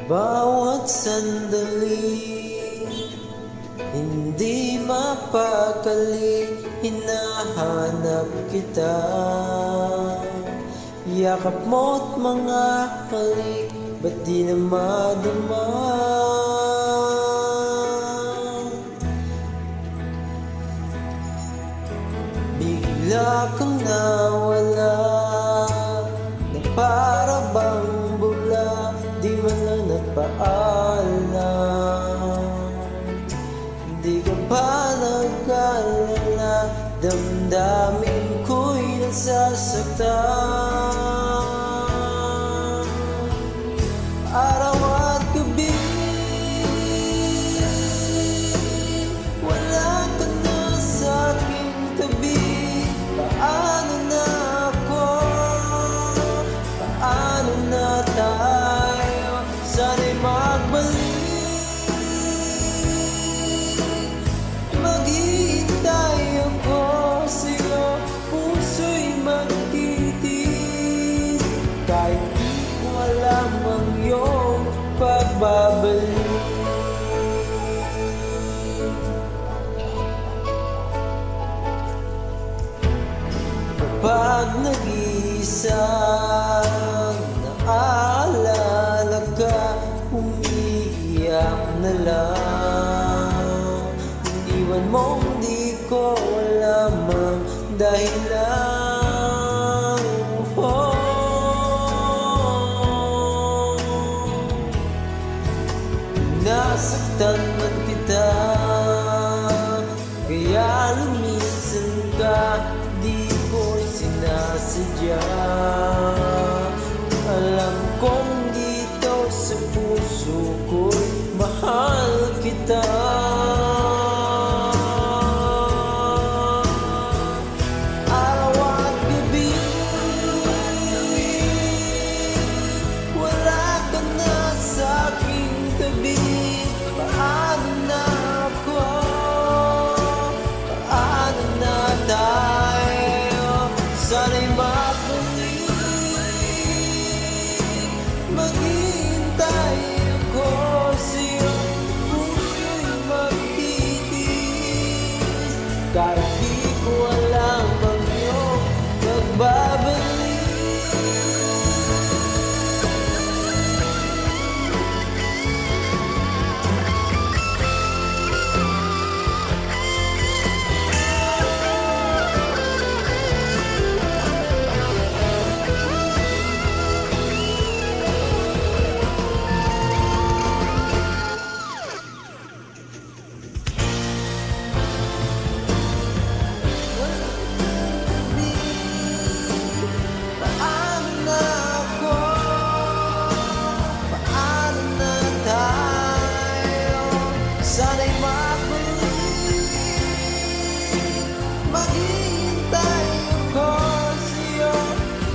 Bawat sandali, hindi mapakali, hinahanap kita. Yakap mo't mga halik, ba't di na madama? Bigla kang nawala, na para bang bula, di man lang napaalam. Di ka pa nag-alala, damdamin ko'y nasasaktan. Araw at gabi, wala ka na sa'king tabi. Paano na ako? Paano na tayo? Sana'y magbalik. Maghihintay ako sa'yo, puso'y magtitis. Kahit di ko alam ang iyong pagbabalik. Kapag nag-iisang naaalala ka, umiiyak na lang. Iniwan mong di ko alam ang dahilan. Nasaktan man kita, kaya lumisan ka, di ko sinasadya. Alam kong dito sa puso ko'y mahal kita. Araw at gabi, wala ka na sa'king tabi. Paano na ako? Paano na tayo? Sana'y magbalik. Maghihintay ako sa'yo, puso'y magtitis. Kahit di ko alam ang iyong pagbabalik. Sana'y magbalik. Maghihintay ako sa'yo,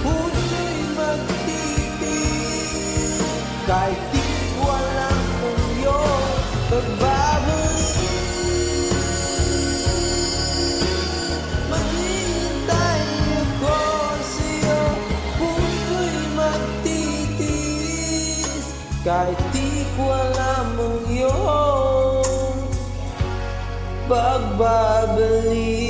puso'y magtitis. Kahit di ko alam kung iyong pagbabalik. Maghihintay ako sa'yo, puso'y magtitis. Kahit di ko alam ang iyong pagbabalik.